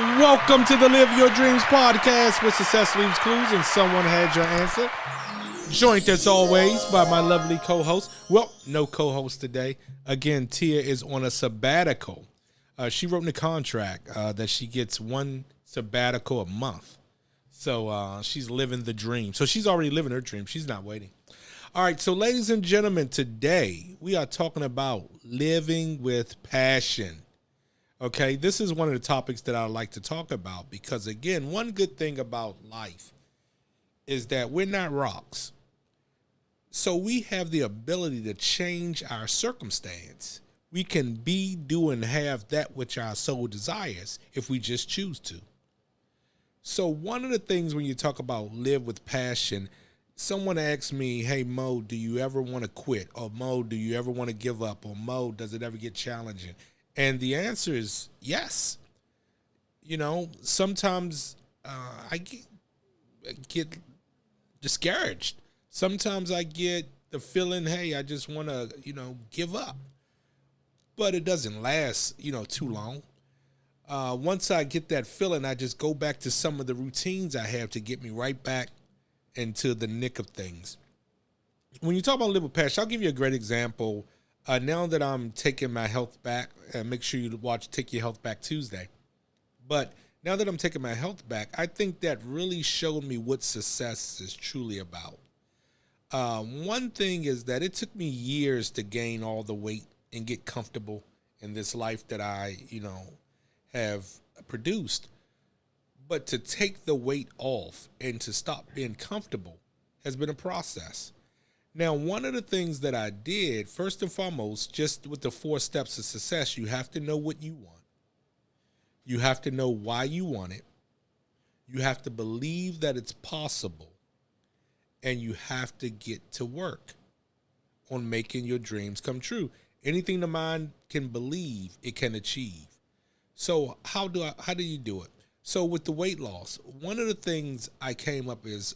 Welcome to the Live Your Dreams podcast, where success leaves clues and someone had your answer. Joined as always by my lovely co-host. Well, no co-host today. Again, Tia is on a sabbatical. She wrote in the contract that she gets one sabbatical a month. So she's living the dream. So she's already living her dream. She's not waiting. All right, so ladies and gentlemen, today we are talking about living with passion. Okay, this is one of the topics that I like to talk about because, again, one good thing about life is that we're not rocks. So we have the ability to change our circumstance. We can be, do, and have that which our soul desires if we just choose to. So one of the things when you talk about live with passion, someone asked me, hey, Mo, do you ever want to quit? Or Mo, do you ever want to give up? Or Mo, does it ever get challenging? And the answer is yes. You know, sometimes I get discouraged. Sometimes I get the feeling, hey, I just want to, give up. But it doesn't last, too long. Once I get that feeling, I just go back to some of the routines I have to get me right back into the nick of things. When you talk about live with passion, I'll give you a great example. Now that I'm taking my health back, make sure you watch Take Your Health Back Tuesday. But now that I'm taking my health back, I think that really showed me what success is truly about. One thing is that it took me years to gain all the weight and get comfortable in this life that I, have produced. But to take the weight off and to stop being comfortable has been a process. Now, one of the things that I did, first and foremost, just with the 4 steps of success, you have to know what you want. You have to know why you want it. You have to believe that it's possible. And you have to get to work on making your dreams come true. Anything the mind can believe, it can achieve. So how do you do it? So with the weight loss, one of the things I came up is,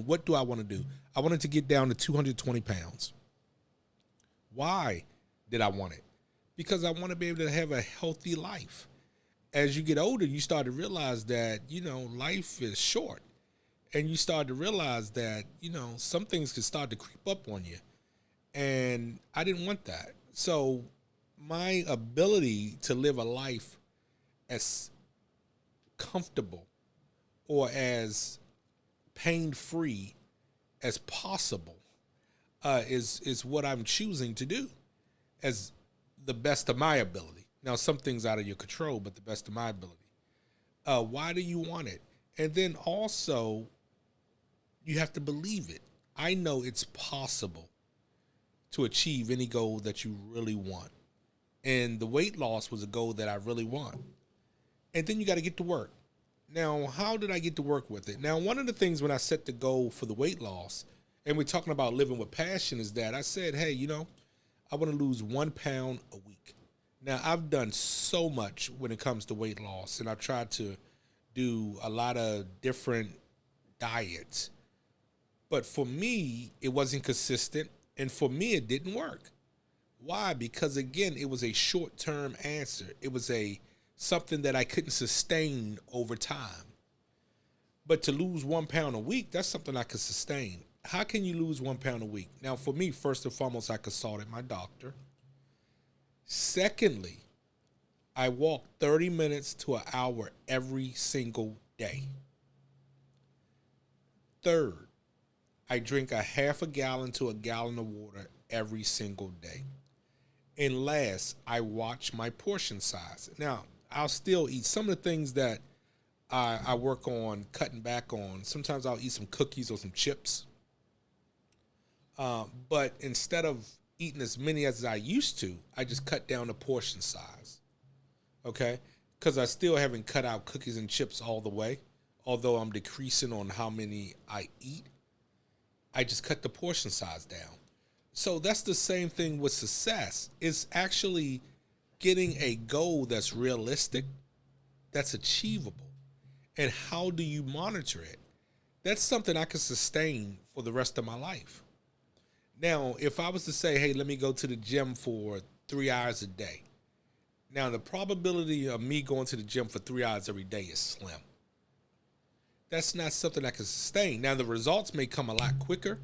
what do I want to do? I wanted to get down to 220 pounds. Why did I want it? Because I want to be able to have a healthy life. As you get older, you start to realize that, life is short. And you start to realize that, some things can start to creep up on you. And I didn't want that. So my ability to live a life as comfortable or as pain-free as possible is what I'm choosing to do as the best of my ability. Now, some things out of your control, but the best of my ability. Why do you want it? And then also, you have to believe it. I know it's possible to achieve any goal that you really want. And the weight loss was a goal that I really want. And then you got to get to work. Now, how did I get to work with it? Now, one of the things when I set the goal for the weight loss, and we're talking about living with passion, is that I said, hey, I want to lose 1 pound a week. Now, I've done so much when it comes to weight loss, and I've tried to do a lot of different diets. But for me, it wasn't consistent, and for me, it didn't work. Why? Because, again, it was a short-term answer. It was something that I couldn't sustain over time. But to lose 1 pound a week, that's something I could sustain. How can you lose 1 pound a week? Now, for me, first and foremost, I consulted my doctor. Secondly, I walk 30 minutes to an hour every single day. Third, I drink a half a gallon to a gallon of water every single day. And last, I watch my portion size. Now, I'll still eat some of the things that I work on cutting back on. Sometimes I'll eat some cookies or some chips. But instead of eating as many as I used to, I just cut down the portion size. Okay? Because I still haven't cut out cookies and chips all the way. Although I'm decreasing on how many I eat, I just cut the portion size down. So that's the same thing with success. It's actually getting a goal that's realistic, that's achievable. And how do you monitor it? That's something I can sustain for the rest of my life. Now, if I was to say, hey, let me go to the gym for 3 hours a day, Now, the probability of me going to the gym for 3 hours every day is slim. That's not something I can sustain. Now, the results may come a lot quicker,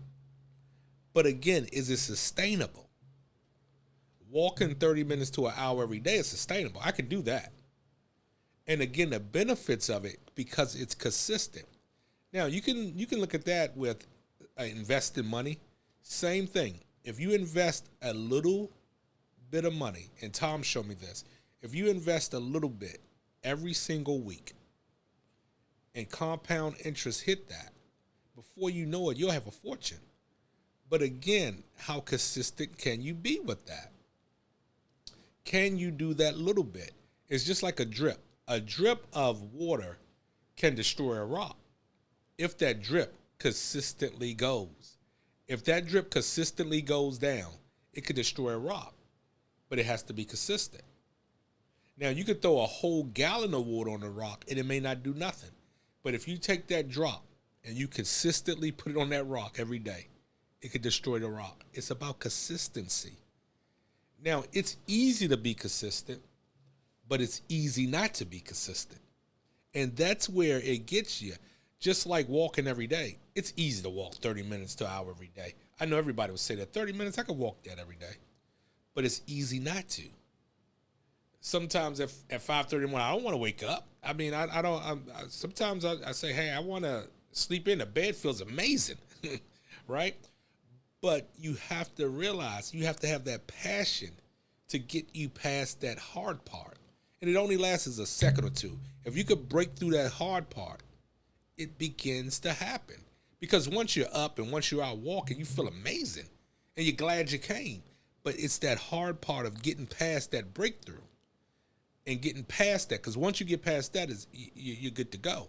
but again, is it sustainable? Walking 30 minutes to an hour every day is sustainable. I can do that. And again, the benefits of it, because it's consistent. Now, you can look at that with investing money. Same thing. If you invest a little bit of money, and Tom showed me this, if you invest a little bit every single week and compound interest hit that, before you know it, you'll have a fortune. But again, how consistent can you be with that? Can you do that little bit? It's just like a drip. A drip of water can destroy a rock if that drip consistently goes. If that drip consistently goes down, it could destroy a rock, but it has to be consistent. Now, you could throw a whole gallon of water on the rock and it may not do nothing. But if you take that drop and you consistently put it on that rock every day, it could destroy the rock. It's about consistency. Now, it's easy to be consistent, but it's easy not to be consistent. And that's where it gets you. Just like walking every day. It's easy to walk 30 minutes to an hour every day. I know everybody would say that 30 minutes, I could walk that every day. But it's easy not to. Sometimes at 5:30 in the morning, I don't want to wake up. I mean, sometimes I say, hey, I want to sleep in. The bed feels amazing, right? But you have to realize you have to have that passion to get you past that hard part. And it only lasts a second or two. If you could break through that hard part, it begins to happen. Because once you're up and once you're out walking, you feel amazing. And you're glad you came. But it's that hard part of getting past that breakthrough. And getting past that. Because once you get past that, you're good to go.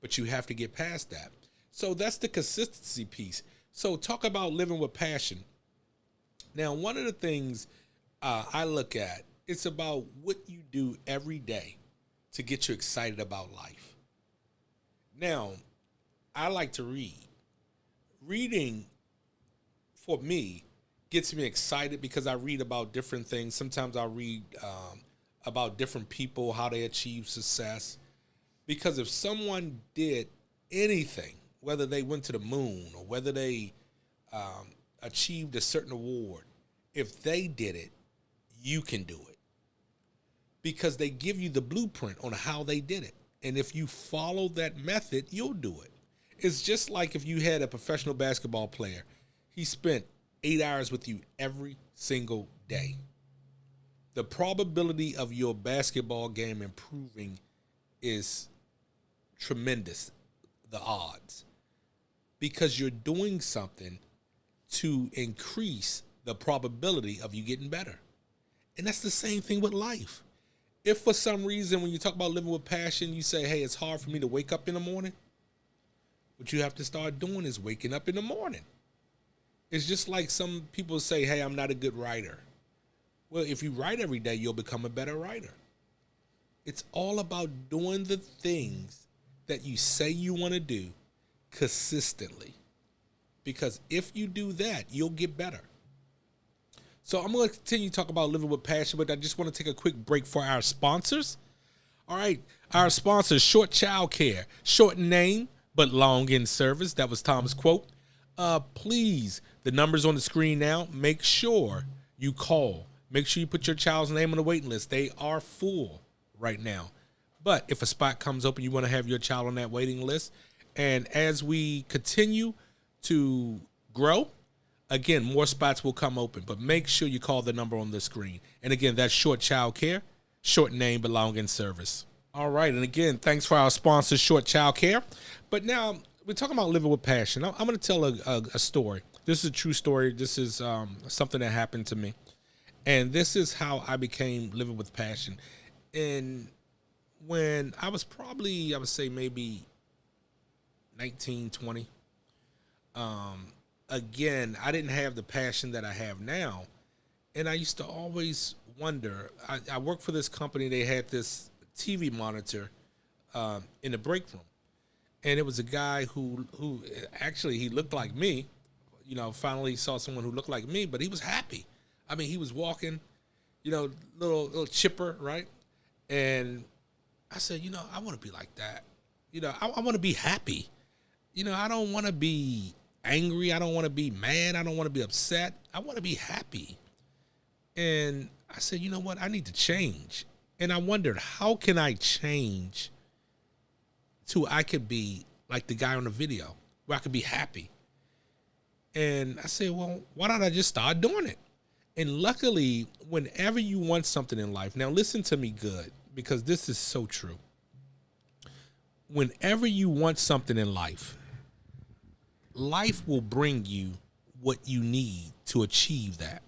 But you have to get past that. So that's the consistency piece. So talk about living with passion. Now, one of the things I look at, it's about what you do every day to get you excited about life. Now, I like to read. Reading, for me, gets me excited because I read about different things. Sometimes I read about different people, how they achieve success. Because if someone did anything, whether they went to the moon or whether they achieved a certain award, if they did it, you can do it. Because they give you the blueprint on how they did it. And if you follow that method, you'll do it. It's just like if you had a professional basketball player. He spent 8 hours with you every single day. The probability of your basketball game improving is tremendous, the odds. Because you're doing something to increase the probability of you getting better. And that's the same thing with life. If for some reason when you talk about living with passion, you say, hey, it's hard for me to wake up in the morning, what you have to start doing is waking up in the morning. It's just like some people say, hey, I'm not a good writer. Well, if you write every day, you'll become a better writer. It's all about doing the things that you say you want to do consistently. Because if you do that, you'll get better. So I'm going to continue to talk about living with passion, but I just want to take a quick break for our sponsors. All right, our sponsors, Short Child Care. Short name, but long in service. That was Tom's quote. Please, the number's on the screen now. Make sure you call. Make sure you put your child's name on the waiting list. They are full right now. But if a spot comes open, you want to have your child on that waiting list. And as we continue to grow, again, more spots will come open, but make sure you call the number on the screen. And again, that's Short Child Care, short name, but long in service. All right, and again, thanks for our sponsor, Short Child Care. But now we're talking about living with passion. I'm going to tell a story. This is a true story. This is something that happened to me. And this is how I became living with passion. And when I was probably, I would say maybe 19, 20, again, I didn't have the passion that I have now. And I used to always wonder, I worked for this company. They had this TV monitor in the break room. And it was a guy who actually, he looked like me. You know, finally saw someone who looked like me, but he was happy. I mean, he was walking. you know, little chipper, right? And I said, you know, I want to be like that. You know, I want to be happy. You know, I don't want to be angry. I don't want to be mad. I don't want to be upset. I want to be happy. And I said, you know what? I need to change. And I wondered, how can I change to I could be like the guy on the video where I could be happy? And I said, well, why don't I just start doing it? And luckily, whenever you want something in life, now listen to me good, because this is so true. Whenever you want something in life, life will bring you what you need to achieve that.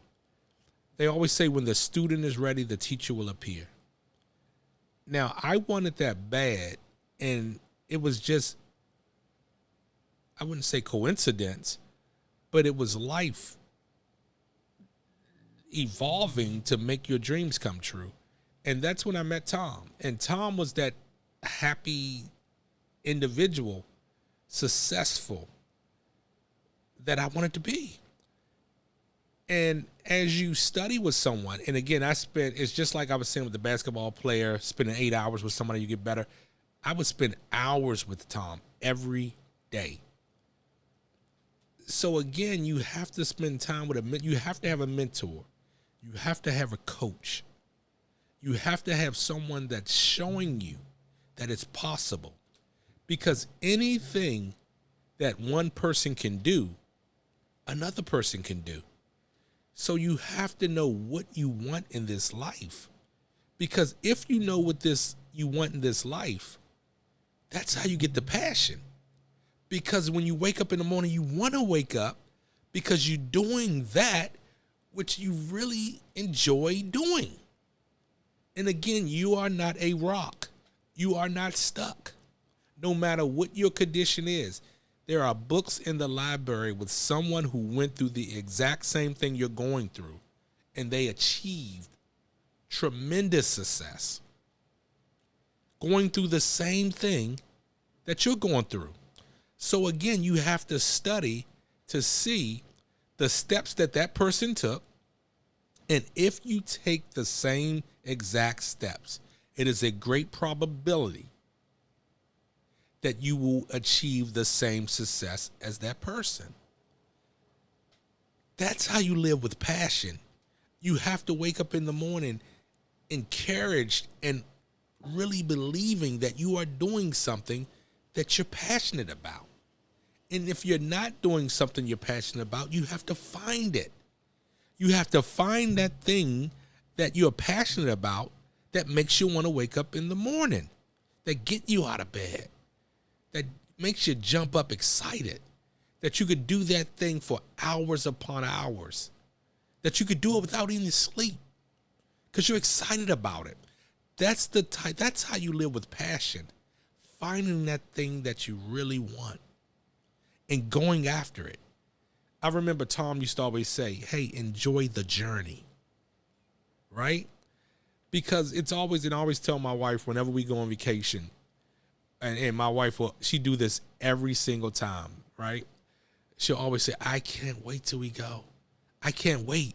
They always say when the student is ready, the teacher will appear. Now, I wanted that bad, and it was just, I wouldn't say coincidence, but it was life evolving to make your dreams come true. And that's when I met Tom. And Tom was that happy individual, successful, that I wanted to be. And as you study with someone, and again, it's just like I was saying with the basketball player, spending 8 hours with somebody, you get better. I would spend hours with Tom every day. So again, you have to spend time with you have to have a mentor. You have to have a coach. You have to have someone that's showing you that it's possible. Because anything that one person can do, another person can do. So you have to know what you want in this life. Because if you know what you want in this life, that's how you get the passion. Because when you wake up in the morning, you want to wake up because you're doing that which you really enjoy doing. And again, you are not a rock. You are not stuck. No matter what your condition is, there are books in the library with someone who went through the exact same thing you're going through, and they achieved tremendous success, going through the same thing that you're going through. So again, you have to study to see the steps that person took. And if you take the same exact steps, it is a great probability that you will achieve the same success as that person. That's how you live with passion. You have to wake up in the morning encouraged and really believing that you are doing something that you're passionate about. And if you're not doing something you're passionate about, you have to find it. You have to find that thing that you're passionate about that makes you want to wake up in the morning, that get you out of bed, that makes you jump up excited, that you could do that thing for hours upon hours, that you could do it without any sleep because you're excited about it. That's how you live with passion, finding that thing that you really want and going after it. I remember Tom used to always say, hey, enjoy the journey, right? Because it's always, and I always tell my wife whenever we go on vacation, and my wife she do this every single time, right? She'll always say, I can't wait till we go. I can't wait.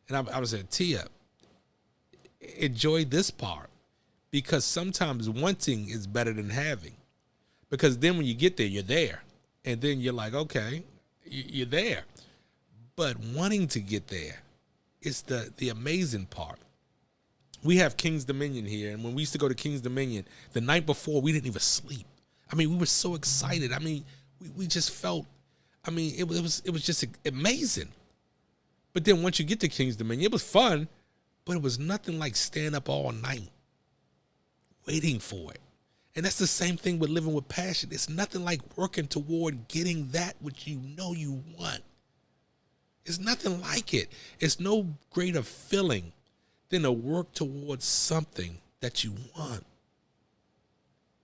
And I would say, Tia, enjoy this part, because sometimes wanting is better than having. Because then when you get there, you're there. And then you're like, okay, you're there. But wanting to get there is the amazing part. We have King's Dominion here, and when we used to go to King's Dominion, the night before, we didn't even sleep. I mean, we were so excited. I mean, we just felt, I mean, it was just amazing. But then once you get to King's Dominion, it was fun, but it was nothing like staying up all night waiting for it. And that's the same thing with living with passion. It's nothing like working toward getting that which you know you want. It's nothing like it. It's no greater feeling than to work towards something that you want.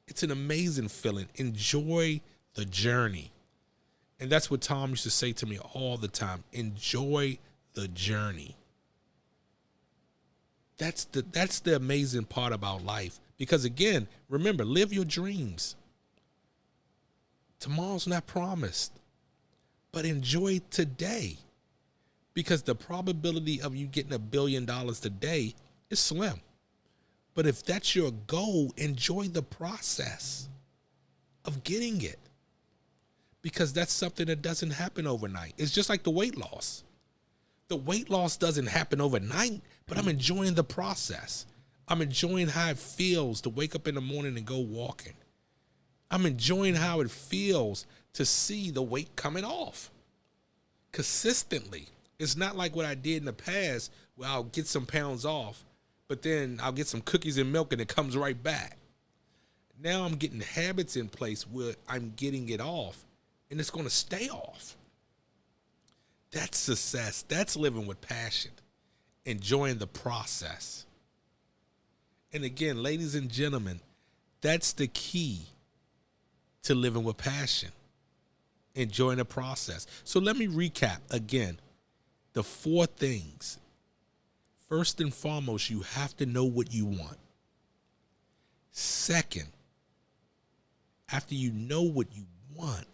It's an amazing feeling. Enjoy the journey. And that's what Tom used to say to me all the time. Enjoy the journey. That's the amazing part about life. Because again, remember, live your dreams. Tomorrow's not promised, but enjoy today. because the probability of you getting $1 billion today is slim. But if that's your goal, enjoy the process of getting it, because that's something that doesn't happen overnight. It's just like the weight loss. The weight loss doesn't happen overnight, but I'm enjoying the process. I'm enjoying how it feels to wake up in the morning and go walking. I'm enjoying how it feels to see the weight coming off consistently. It's not like what I did in the past where I'll get some pounds off, but then I'll get some cookies and milk and it comes right back. Now I'm getting habits in place where I'm getting it off and it's going to stay off. That's success. That's living with passion, enjoying the process. And again, ladies and gentlemen, that's the key to living with passion, enjoying the process. So let me recap again the 4 things. First and foremost, you have to know what you want. Second, after you know what you want,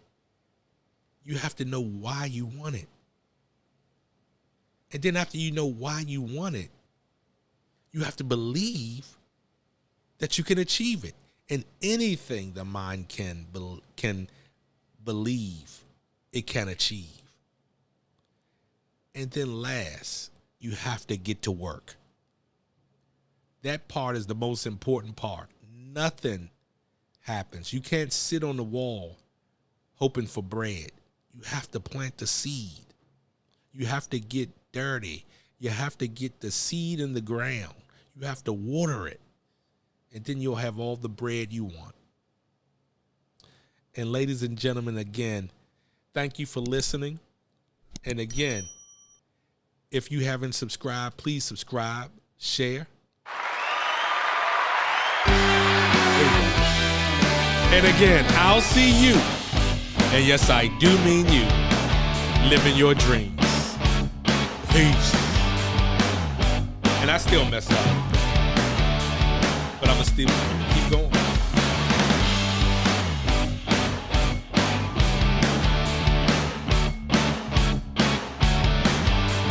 you have to know why you want it. And then after you know why you want it, you have to believe that you can achieve it. And anything the mind can believe, it can achieve. And then last, you have to get to work. That part is the most important part. Nothing happens. You can't sit on the wall hoping for bread. You have to plant the seed. You have to get dirty. You have to get the seed in the ground. You have to water it. And then you'll have all the bread you want. And ladies and gentlemen, again, thank you for listening. And again, if you haven't subscribed, please subscribe, share. And again, I'll see you. And yes, I do mean you. Living your dreams. Peace. And I still mess up. But I'm going to still keep going.